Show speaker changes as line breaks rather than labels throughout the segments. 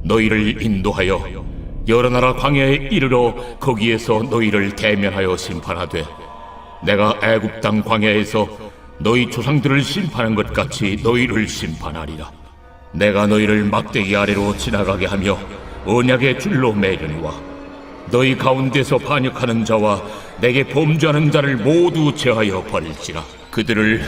너희를 인도하여 여러 나라 광야에 이르러 거기에서 너희를 대면하여 심판하되 내가 애굽 땅 광야에서 너희 조상들을 심판한 것 같이 너희를 심판하리라. 내가 너희를 막대기 아래로 지나가게 하며 언약의 줄로 매려니와 너희 가운데서 반역하는 자와 내게 범죄하는 자를 모두 제하여 버릴지라. 그들을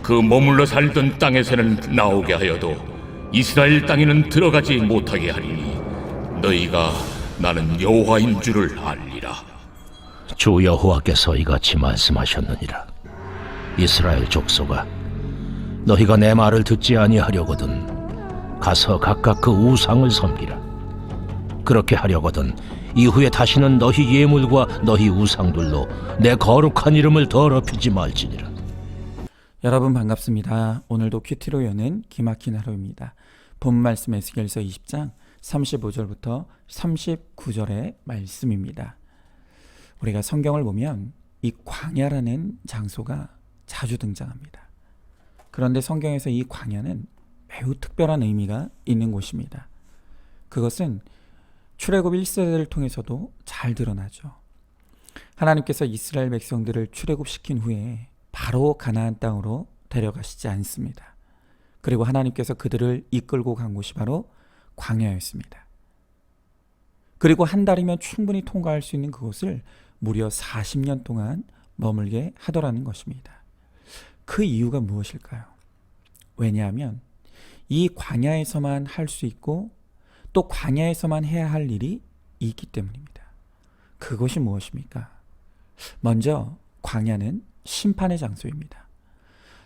그 머물러 살던 땅에서는 나오게 하여도 이스라엘 땅에는 들어가지 못하게 하리니 너희가 나는 여호와인 줄을 알리라.
주 여호와께서 이같이 말씀하셨느니라. 이스라엘 족속아, 너희가 내 말을 듣지 아니하려거든 가서 각각 그 우상을 섬기라. 그렇게 하려거든 이후에 다시는 너희 예물과 너희 우상들로 내 거룩한 이름을 더럽히지 말지니라.
여러분 반갑습니다. 오늘도 큐티로 여는 기막힌 하루입니다. 본 말씀 에스겔서 20장 35절부터 39절의 말씀입니다. 우리가 성경을 보면 이 광야라는 장소가 자주 등장합니다. 그런데 성경에서 이 광야는 매우 특별한 의미가 있는 곳입니다. 그것은 출애굽 1세대를 통해서도 잘 드러나죠. 하나님께서 이스라엘 백성들을 출애굽시킨 후에 바로 가나안 땅으로 데려가시지 않습니다. 그리고 하나님께서 그들을 이끌고 간 곳이 바로 광야였습니다. 그리고 한 달이면 충분히 통과할 수 있는 그곳을 무려 40년 동안 머물게 하더라는 것입니다. 그 이유가 무엇일까요? 왜냐하면 이 광야에서만 할 수 있고 또 광야에서만 해야 할 일이 있기 때문입니다. 그것이 무엇입니까? 먼저 광야는 심판의 장소입니다.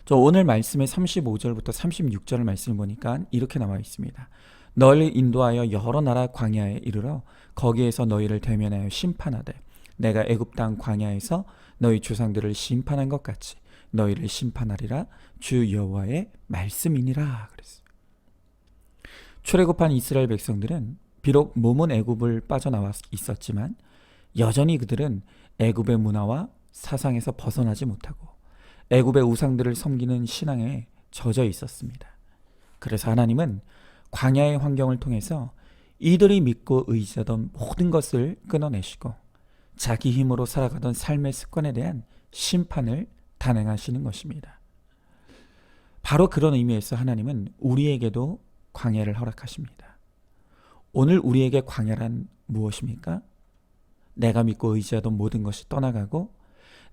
저 오늘 말씀의 35절부터 36절 말씀을 보니까 이렇게 나와 있습니다. 너를 인도하여 여러 나라 광야에 이르러 거기에서 너희를 대면하여 심판하되 내가 애굽 땅 광야에서 너희 조상들을 심판한 것 같이 너희를 심판하리라. 주 여호와의 말씀이니라 그랬어요. 출애굽한 이스라엘 백성들은 비록 몸은 애굽을 빠져나와 있었지만 여전히 그들은 애굽의 문화와 사상에서 벗어나지 못하고 애굽의 우상들을 섬기는 신앙에 젖어 있었습니다. 그래서 하나님은 광야의 환경을 통해서 이들이 믿고 의지하던 모든 것을 끊어내시고 자기 힘으로 살아가던 삶의 습관에 대한 심판을 단행하시는 것입니다. 바로 그런 의미에서 하나님은 우리에게도 광야를 허락하십니다. 오늘 우리에게 광야란 무엇입니까? 내가 믿고 의지하던 모든 것이 떠나가고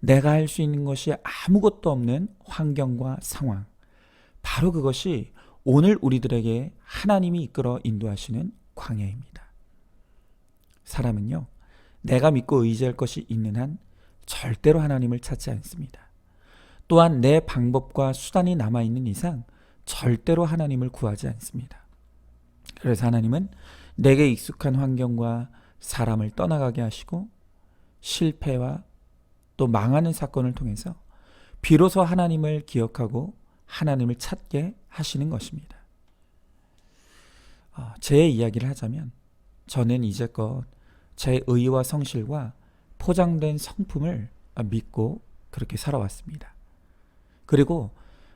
내가 할 수 있는 것이 아무것도 없는 환경과 상황, 바로 그것이 오늘 우리들에게 하나님이 이끌어 인도하시는 광야입니다. 사람은요, 내가 믿고 의지할 것이 있는 한 절대로 하나님을 찾지 않습니다. 또한 내 방법과 수단이 남아있는 이상 절대로 하나님을 구하지 않습니다. 그래서 하나님은 내게 익숙한 환경과 사람을 떠나가게 하시고 실패와 또 망하는 사건을 통해서 비로소 하나님을 기억하고 하나님을 찾게 하시는 것입니다. 제 이야기를 하자면 저는 이제껏 제 의와 성실과 포장된 성품을 믿고 그렇게 살아왔습니다. 그리고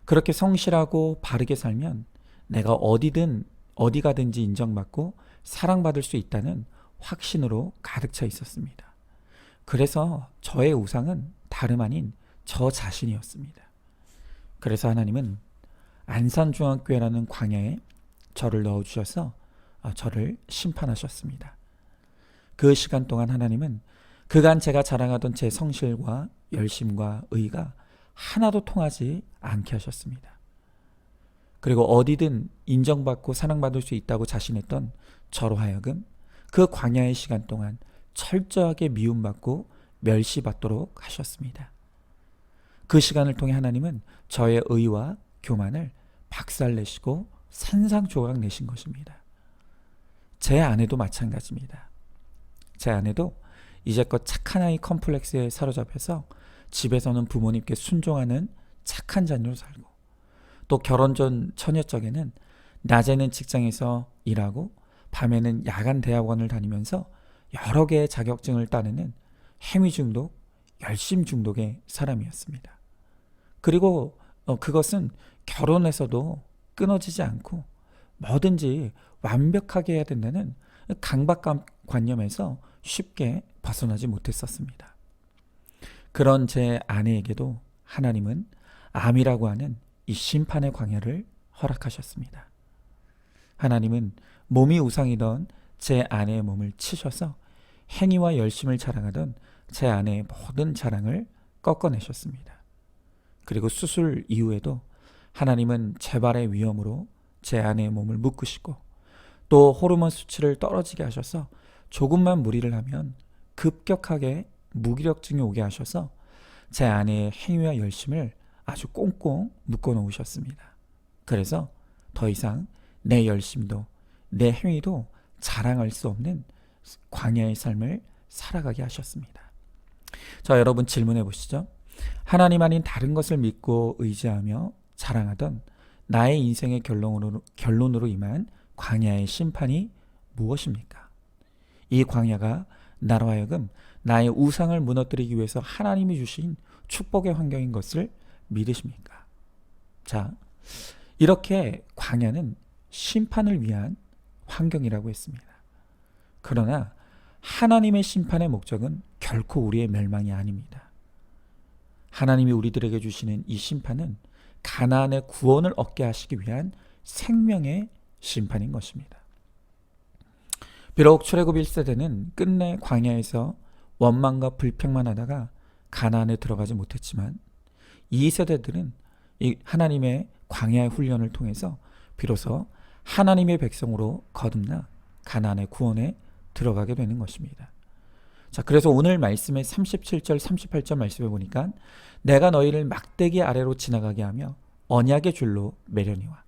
그렇게 성실하고 바르게 살면 내가 어디 가든지 인정받고 사랑받을 수 있다는 확신으로 가득 차 있었습니다. 그래서 저의 우상은 다름 아닌 저 자신이었습니다. 그래서 하나님은 안산중앙교회라는 광야에 저를 넣어주셔서 저를 심판하셨습니다. 그 시간 동안 하나님은 그간 제가 자랑하던 제 성실과 열심과 의가 하나도 통하지 않게 하셨습니다. 그리고 어디든 인정받고 사랑받을 수 있다고 자신했던 저로 하여금 그 광야의 시간 동안 철저하게 미움받고 멸시받도록 하셨습니다. 그 시간을 통해 하나님은 저의 의와 교만을 박살내시고 산산조각 내신 것입니다. 제 아내도 마찬가지입니다. 제 아내도 이제껏 착한 아이 컴플렉스에 사로잡혀서 집에서는 부모님께 순종하는 착한 자녀로 살고 또 결혼 전 처녀적에는 낮에는 직장에서 일하고 밤에는 야간 대학원을 다니면서 여러 개의 자격증을 따내는 행위 중독, 열심 중독의 사람이었습니다. 그리고 그것은 결혼해서도 끊어지지 않고 뭐든지 완벽하게 해야 된다는 강박관념에서 쉽게 벗어나지 못했었습니다. 그런 제 아내에게도 하나님은 암이라고 하는 이 심판의 광야를 허락하셨습니다. 하나님은 몸이 우상이던 제 아내의 몸을 치셔서 행위와 열심을 자랑하던 제 아내의 모든 자랑을 꺾어내셨습니다. 그리고 수술 이후에도 하나님은 재발의 위험으로 제 아내의 몸을 묶으시고 또 호르몬 수치를 떨어지게 하셔서 조금만 무리를 하면 급격하게 무기력증이 오게 하셔서 제 아내의 행위와 열심을 아주 꽁꽁 묶어 놓으셨습니다. 그래서 더 이상 내 열심도 내 행위도 자랑할 수 없는 광야의 삶을 살아가게 하셨습니다. 자, 여러분 질문해 보시죠. 하나님 아닌 다른 것을 믿고 의지하며 자랑하던 나의 인생의 결론으로 임한 광야의 심판이 무엇입니까? 이 광야가 나로 하여금 나의 우상을 무너뜨리기 위해서 하나님이 주신 축복의 환경인 것을 믿으십니까? 자, 이렇게 광야는 심판을 위한 환경이라고 했습니다. 그러나 하나님의 심판의 목적은 결코 우리의 멸망이 아닙니다. 하나님이 우리들에게 주시는 이 심판은 가나안의 구원을 얻게 하시기 위한 생명의 심판인 것입니다. 비록 출애굽 1세대는 끝내 광야에서 원망과 불평만 하다가 가나안에 들어가지 못했지만 2세대들은 이 하나님의 광야의 훈련을 통해서 비로소 하나님의 백성으로 거듭나 가나안의 구원에 들어가게 되는 것입니다. 자, 그래서 오늘 말씀의 37절 38절 말씀에 보니까 내가 너희를 막대기 아래로 지나가게 하며 언약의 줄로 매려니와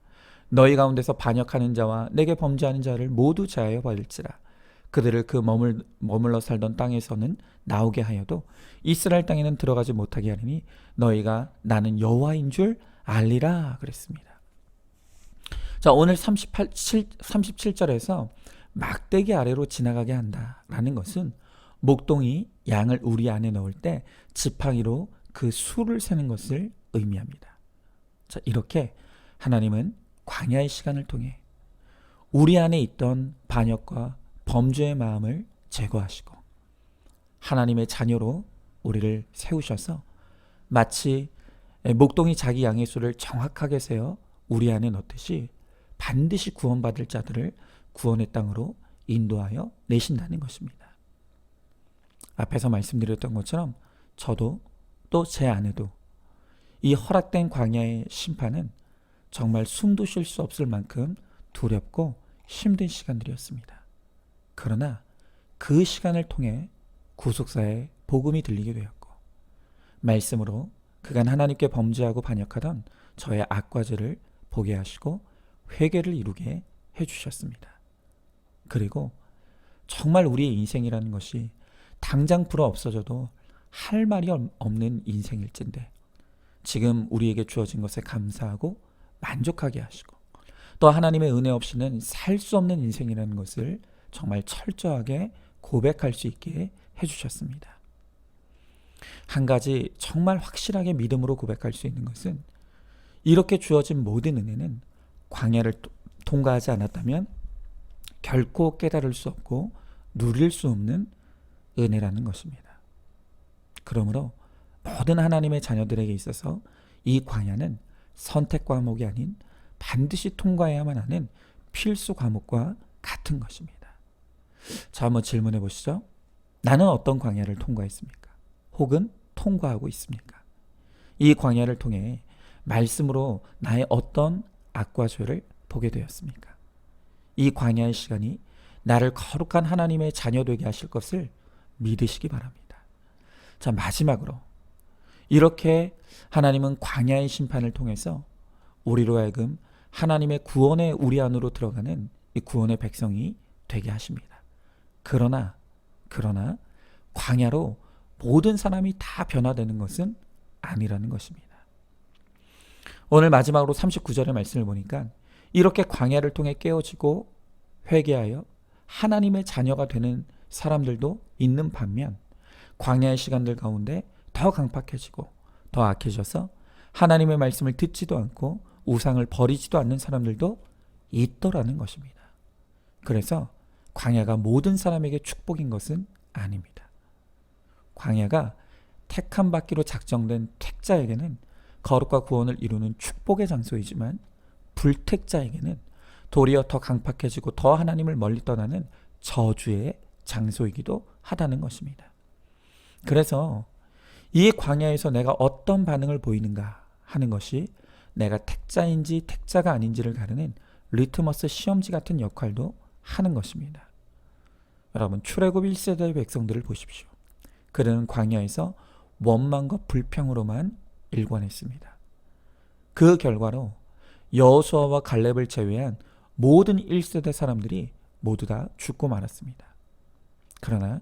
너희 가운데서 반역하는 자와 내게 범죄하는 자를 모두 제하여 받을지라. 그들을 그 머물러 살던 땅에서는 나오게 하여도 이스라엘 땅에는 들어가지 못하게 하리니 너희가 나는 여호와인 줄 알리라 그랬습니다. 자, 오늘 37절에서 막대기 아래로 지나가게 한다라는 것은 목동이 양을 우리 안에 넣을 때 지팡이로 그 수를 세는 것을 의미합니다. 자, 이렇게 하나님은 광야의 시간을 통해 우리 안에 있던 반역과 범죄의 마음을 제거하시고 하나님의 자녀로 우리를 세우셔서 마치 목동이 자기 양의 수를 정확하게 세어 우리 안에 넣듯이 반드시 구원받을 자들을 구원의 땅으로 인도하여 내신다는 것입니다. 앞에서 말씀드렸던 것처럼 저도 또 제 아내도 이 허락된 광야의 심판은 정말 숨도 쉴 수 없을 만큼 두렵고 힘든 시간들이었습니다. 그러나 그 시간을 통해 구속사의 복음이 들리게 되었고 말씀으로 그간 하나님께 범죄하고 반역하던 저의 악과 죄를 보게 하시고 회개를 이루게 해주셨습니다. 그리고 정말 우리의 인생이라는 것이 당장 불어 없어져도 할 말이 없는 인생일진데 지금 우리에게 주어진 것에 감사하고 만족하게 하시고 또 하나님의 은혜 없이는 살 수 없는 인생이라는 것을 정말 철저하게 고백할 수 있게 해주셨습니다. 한 가지 정말 확실하게 믿음으로 고백할 수 있는 것은 이렇게 주어진 모든 은혜는 광야를 통과하지 않았다면 결코 깨달을 수 없고 누릴 수 없는 은혜라는 것입니다. 그러므로 모든 하나님의 자녀들에게 있어서 이 광야는 선택 과목이 아닌 반드시 통과해야만 하는 필수 과목과 같은 것입니다. 자, 한번 질문해 보시죠. 나는 어떤 광야를 통과했습니까? 혹은 통과하고 있습니까? 이 광야를 통해 말씀으로 나의 어떤 악과 죄를 보게 되었습니까? 이 광야의 시간이 나를 거룩한 하나님의 자녀 되게 하실 것을 믿으시기 바랍니다. 자, 마지막으로 이렇게 하나님은 광야의 심판을 통해서 우리로 하여금 하나님의 구원에 우리 안으로 들어가는 이 구원의 백성이 되게 하십니다. 그러나 광야로 모든 사람이 다 변화되는 것은 아니라는 것입니다. 오늘 마지막으로 39절의 말씀을 보니까 이렇게 광야를 통해 깨어지고 회개하여 하나님의 자녀가 되는 사람들도 있는 반면 광야의 시간들 가운데 더 강팍해지고 더 악해져서 하나님의 말씀을 듣지도 않고 우상을 버리지도 않는 사람들도 있더라는 것입니다. 그래서 광야가 모든 사람에게 축복인 것은 아닙니다. 광야가 택함 받기로 작정된 택자에게는 거룩과 구원을 이루는 축복의 장소이지만, 불택자에게는 도리어 더 강팍해지고 더 하나님을 멀리 떠나는 저주의 장소이기도 하다는 것입니다. 그래서 이 광야에서 내가 어떤 반응을 보이는가 하는 것이 내가 택자인지 택자가 아닌지를 가르는 리트머스 시험지 같은 역할도 하는 것입니다. 여러분, 출애굽 1세대의 백성들을 보십시오. 그들은 광야에서 원망과 불평으로만 일관했습니다. 그 결과로 여호수아와 갈렙을 제외한 모든 1세대 사람들이 모두 다 죽고 말았습니다. 그러나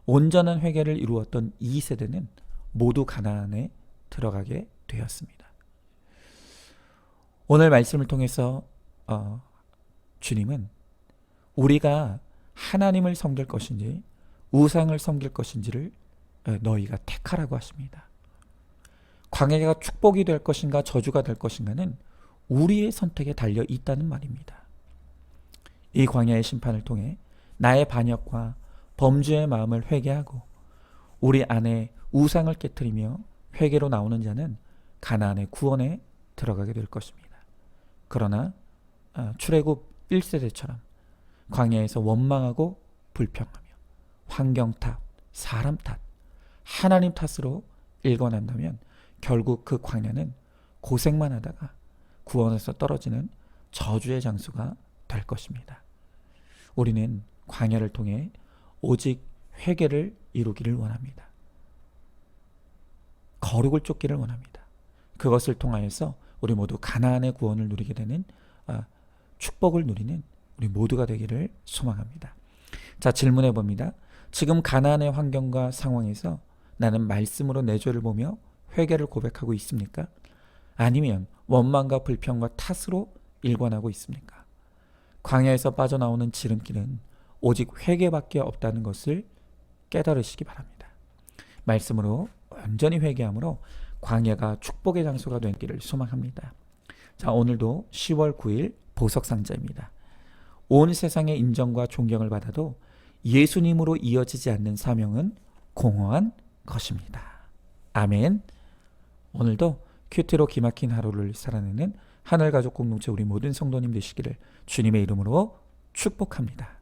온전한 회개를 이루었던 2세대는 모두 가나안에 들어가게 되었습니다. 오늘 말씀을 통해서 주님은 우리가 하나님을 섬길 것인지 우상을 섬길 것인지를 너희가 택하라고 하십니다. 광야가 축복이 될 것인가 저주가 될 것인가는 우리의 선택에 달려 있다는 말입니다. 이 광야의 심판을 통해 나의 반역과 범죄의 마음을 회개하고 우리 안에 우상을 깨트리며 회개로 나오는 자는 가나안의 구원에 들어가게 될 것입니다. 그러나 출애굽 1세대처럼 광야에서 원망하고 불평하며 환경 탓, 사람 탓, 하나님 탓으로 일관한다면 결국 그 광야는 고생만 하다가 구원에서 떨어지는 저주의 장소가 될 것입니다. 우리는 광야를 통해 오직 회개를 이루기를 원합니다. 거룩을 쫓기를 원합니다. 그것을 통하여서 우리 모두 가나안의 구원을 누리게 되는 축복을 누리는 우리 모두가 되기를 소망합니다. 자, 질문해 봅니다. 지금 가나안의 환경과 상황에서 나는 말씀으로 내 죄를 보며 회개를 고백하고 있습니까? 아니면 원망과 불평과 탓으로 일관하고 있습니까? 광야에서 빠져나오는 지름길은 오직 회개밖에 없다는 것을 깨달으시기 바랍니다. 말씀으로 완전히 회개함으로 광야가 축복의 장소가 되기를 소망합니다. 자, 오늘도 10월 9일 보석상자입니다. 온 세상의 인정과 존경을 받아도 예수님으로 이어지지 않는 사명은 공허한 것입니다. 아멘. 오늘도 큐티로 기막힌 하루를 살아내는 하늘가족 공동체 우리 모든 성도님 되시기를 주님의 이름으로 축복합니다.